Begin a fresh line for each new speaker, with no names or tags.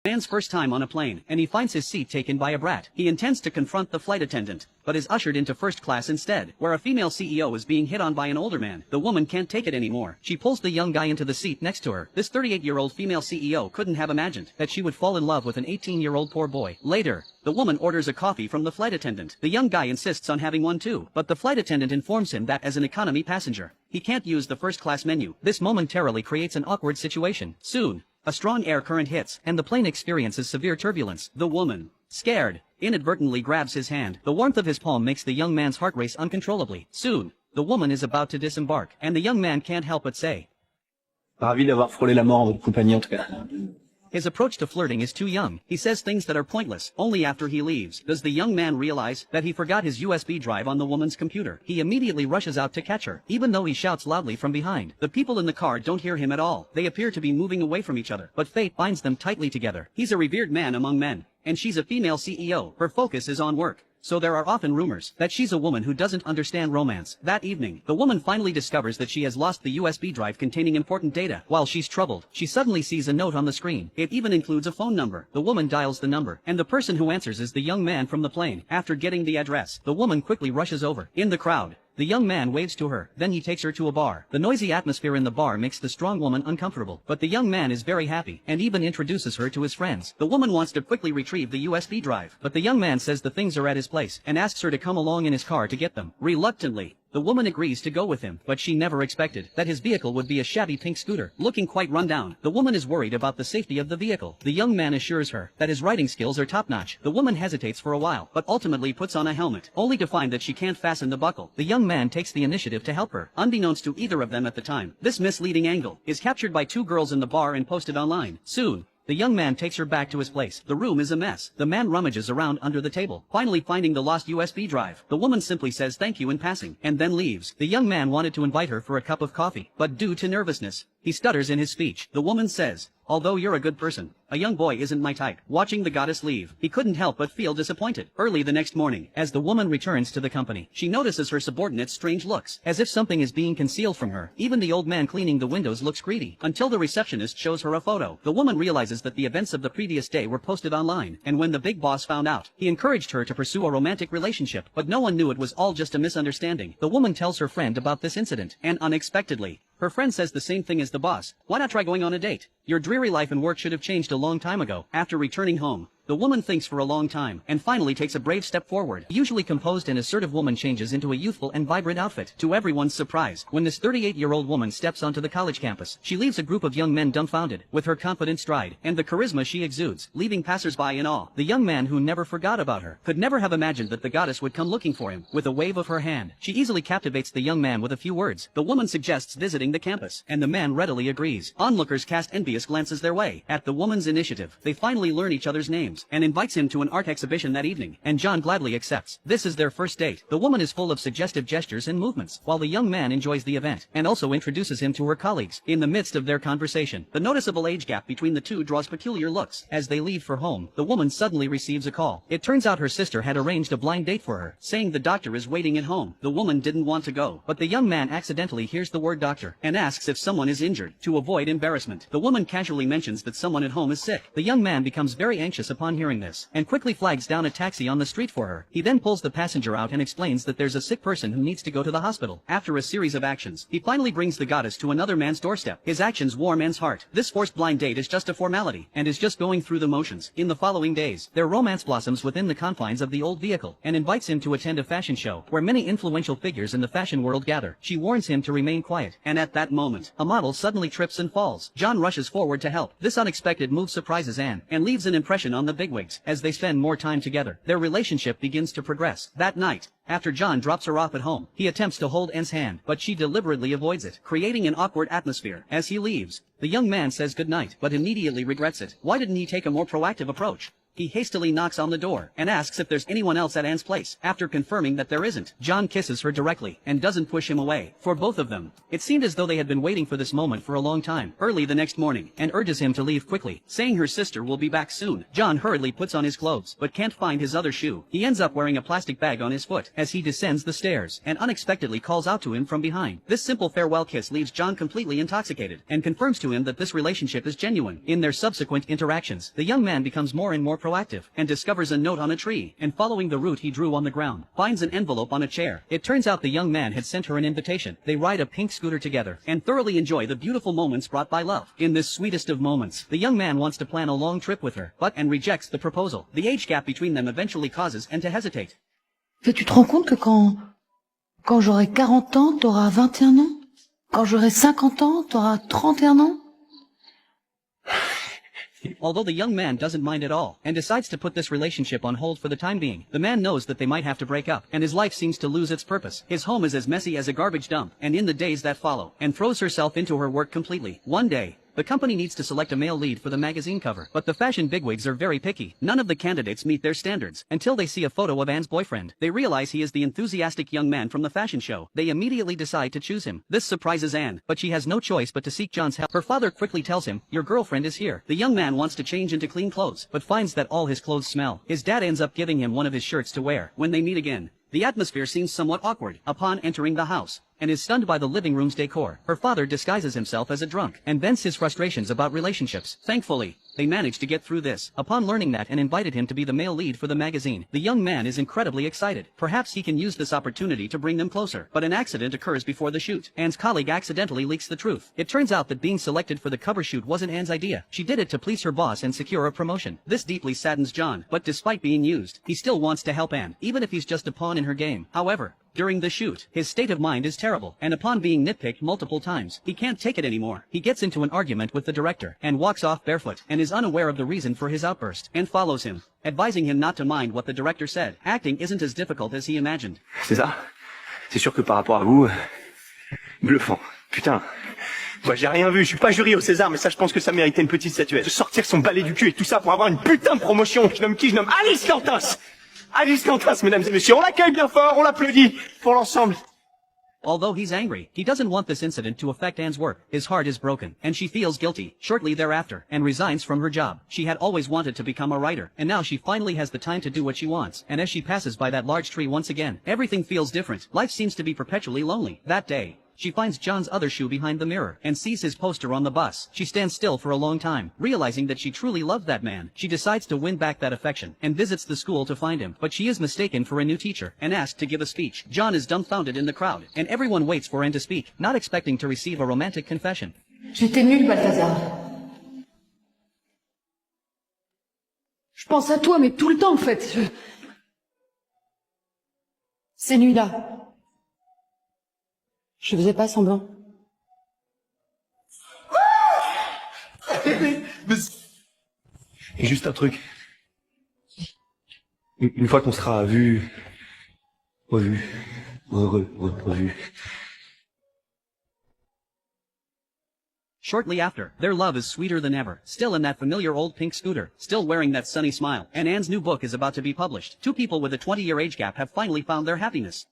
Man's first time on a plane, and he finds his seat taken by a brat. He intends to confront the flight attendant, but is ushered into first class instead, where a female CEO is being hit on by an older man. The woman can't take it anymore. She pulls the young guy into the seat next to her. This 38-year-old female CEO couldn't have imagined that she would fall in love with an 18-year-old poor boy. Later, the woman orders a coffee from the flight attendant. The young guy insists on having one too, but the flight attendant informs him that as an economy passenger, he can't use the first-class menu. This momentarily creates an awkward situation. Soon, a strong air current hits, and the plane experiences severe turbulence. The woman, scared, inadvertently grabs his hand. The warmth of his palm makes the young man's heart race uncontrollably. Soon, the woman is about to disembark, and the young man can't help but say,
Ravi d'avoir frôlé la mort en votre compagnie en tout cas.
His approach to flirting is too young. He says things that are pointless. Only after he leaves does the young man realize that he forgot his USB drive on the woman's computer. He immediately rushes out to catch her, even though he shouts loudly from behind. The people in the car don't hear him at all. They appear to be moving away from each other, but fate binds them tightly together. He's a revered man among men, and she's a female CEO. Her focus is on work. So there are often rumors that she's a woman who doesn't understand romance. That evening, the woman finally discovers that she has lost the USB drive containing important data. While she's troubled, she suddenly sees a note on the screen. It even includes a phone number. The woman dials the number, and the person who answers is the young man from the plane. After getting the address, the woman quickly rushes over. In the crowd, the young man waves to her, then he takes her to a bar. The noisy atmosphere in the bar makes the strong woman uncomfortable, but the young man is very happy, and even introduces her to his friends. The woman wants to quickly retrieve the USB drive, but the young man says the things are at his place, and asks her to come along in his car to get them. Reluctantly, the woman agrees to go with him, but she never expected that his vehicle would be a shabby pink scooter. Looking quite run down, the woman is worried about the safety of the vehicle. The young man assures her that his riding skills are top-notch. The woman hesitates for a while, but ultimately puts on a helmet, only to find that she can't fasten the buckle. The young man takes the initiative to help her, unbeknownst to either of them at the time. This misleading angle is captured by two girls in the bar and posted online. Soon, the young man takes her back to his place. The room is a mess. The man rummages around under the table, finally finding the lost USB drive. The woman simply says thank you in passing, and then leaves. The young man wanted to invite her for a cup of coffee, but due to nervousness, he stutters in his speech. The woman says, although you're a good person, a young boy isn't my type. Watching the goddess leave, he couldn't help but feel disappointed. Early the next morning, as the woman returns to the company, she notices her subordinate's strange looks, as if something is being concealed from her. Even the old man cleaning the windows looks greedy, until the receptionist shows her a photo. The woman realizes that the events of the previous day were posted online, and when the big boss found out, he encouraged her to pursue a romantic relationship, but no one knew it was all just a misunderstanding. The woman tells her friend about this incident, and unexpectedly, her friend says the same thing as the boss. Why not try going on a date? Your dreary life and work should have changed a long time ago. After returning home, the woman thinks for a long time, and finally takes a brave step forward. The usually composed and assertive woman changes into a youthful and vibrant outfit. To everyone's surprise, when this 38-year-old woman steps onto the college campus, she leaves a group of young men dumbfounded, with her confident stride, and the charisma she exudes, leaving passers-by in awe. The young man who never forgot about her, could never have imagined that the goddess would come looking for him. With a wave of her hand, she easily captivates the young man with a few words. The woman suggests visiting the campus, and the man readily agrees. Onlookers cast envious glances their way. At the woman's initiative, they finally learn each other's names, and invites him to an art exhibition that evening, and John gladly accepts. This is their first date. The woman is full of suggestive gestures and movements, while the young man enjoys the event, and also introduces him to her colleagues. In the midst of their conversation, the noticeable age gap between the two draws peculiar looks. As they leave for home, the woman suddenly receives a call. It turns out her sister had arranged a blind date for her, saying the doctor is waiting at home. The woman didn't want to go, but the young man accidentally hears the word doctor, and asks if someone is injured. To avoid embarrassment, the woman casually mentions that someone at home is sick. The young man becomes very anxious upon hearing this, and quickly flags down a taxi on the street for her. He then pulls the passenger out and explains that there's a sick person who needs to go to the hospital. After a series of actions, he finally brings the goddess to another man's doorstep. His actions warm Anne's heart. This forced blind date is just a formality, and is just going through the motions. In the following days, their romance blossoms within the confines of the old vehicle, and invites him to attend a fashion show, where many influential figures in the fashion world gather. She warns him to remain quiet, and at that moment, a model suddenly trips and falls. John rushes forward to help. This unexpected move surprises Anne, and leaves an impression on the bigwigs. As they spend more time together, their relationship begins to progress. That night, after John drops her off at home, he attempts to hold Anne's hand, but she deliberately avoids it, creating an awkward atmosphere. As he leaves, the young man says goodnight, but immediately regrets it. Why didn't he take a more proactive approach? He hastily knocks on the door and asks if there's anyone else at Anne's place. After confirming that there isn't, John kisses her directly and doesn't push him away. For both of them, it seemed as though they had been waiting for this moment for a long time. Early the next morning, Anne urges him to leave quickly, saying her sister will be back soon. John hurriedly puts on his clothes, but can't find his other shoe. He ends up wearing a plastic bag on his foot as he descends the stairs and unexpectedly calls out to him from behind. This simple farewell kiss leaves John completely intoxicated and confirms to him that this relationship is genuine. In their subsequent interactions, the young man becomes more and more proactive and discovers a note on a tree, and following the route he drew on the ground, finds an envelope on a chair. It turns out the young man had sent her an invitation. They ride a pink scooter together and thoroughly enjoy the beautiful moments brought by love. In this sweetest of moments, the young man wants to plan a long trip with her, but Anne rejects the proposal. The age gap between them eventually causes Anne to hesitate.
Tu te rends compte que quand j'aurai 40 ans, t'auras 21 ans? Quand j'aurai 50 ans, t'auras 31 ans?
Although the young man doesn't mind at all, and decides to put this relationship on hold for the time being, the man knows that they might have to break up, and his life seems to lose its purpose. His home is as messy as a garbage dump, and in the days that follow, Anne throws herself into her work completely. One day, the company needs to select a male lead for the magazine cover, but the fashion bigwigs are very picky. None of the candidates meet their standards, until they see a photo of Anne's boyfriend. They realize he is the enthusiastic young man from the fashion show. They immediately decide to choose him. This surprises Anne, but she has no choice but to seek John's help. Her father quickly tells him, "Your girlfriend is here." The young man wants to change into clean clothes, but finds that all his clothes smell. His dad ends up giving him one of his shirts to wear. When they meet again, the atmosphere seems somewhat awkward. Upon entering the house, Anne is stunned by the living room's decor. Her father disguises himself as a drunk and vents his frustrations about relationships. Thankfully, they manage to get through this. Upon learning that Anne invited him to be the male lead for the magazine, the young man is incredibly excited. Perhaps he can use this opportunity to bring them closer. But an accident occurs before the shoot. Anne's colleague accidentally leaks the truth. It turns out that being selected for the cover shoot wasn't Anne's idea. She did it to please her boss and secure a promotion. This deeply saddens John, but despite being used, he still wants to help Anne, even if he's just a pawn in her game. However, during the shoot, his state of mind is terrible, and upon being nitpicked multiple times, he can't take it anymore. He gets into an argument with the director, and walks off barefoot, and is unaware of the reason for his outburst, and follows him, advising him not to mind what the director said. Acting isn't as difficult as he imagined.
C'est ça? C'est sûr que par rapport à vous, bluffant. Putain. Moi, j'ai rien vu, je suis pas jury au César, mais ça, je pense que ça méritait une petite statuette. De sortir son balai du cul et tout ça pour avoir une putain de promotion. Je nomme qui? Je nomme Alice Cantas! Alice Cantas, mesdames et messieurs, on l'accueille bien fort, on l'applaudit pour l'ensemble.
Although he's angry, he doesn't want this incident to affect Anne's work. His heart is broken, and she feels guilty. Shortly thereafter, Anne resigns from her job. She had always wanted to become a writer, and now she finally has the time to do what she wants. And as she passes by that large tree once again, everything feels different. Life seems to be perpetually lonely. That day, she finds John's other shoe behind the mirror, and sees his poster on the bus. She stands still for a long time, realizing that she truly loved that man. She decides to win back that affection, and visits the school to find him. But she is mistaken for a new teacher, and asked to give a speech. John is dumbfounded in the crowd, and everyone waits for Anne to speak, not expecting to receive a romantic confession.
J'étais nulle, Balthazar. Je pense à toi, mais tout le temps, en fait. Ces nuits-là, je faisais pas semblant.
Et juste un truc. Une fois qu'on sera revu.
Shortly after, their love is sweeter than ever, still in that familiar old pink scooter, still wearing that sunny smile, and Anne's new book is about to be published. Two people with a 20-year age gap have finally found their happiness.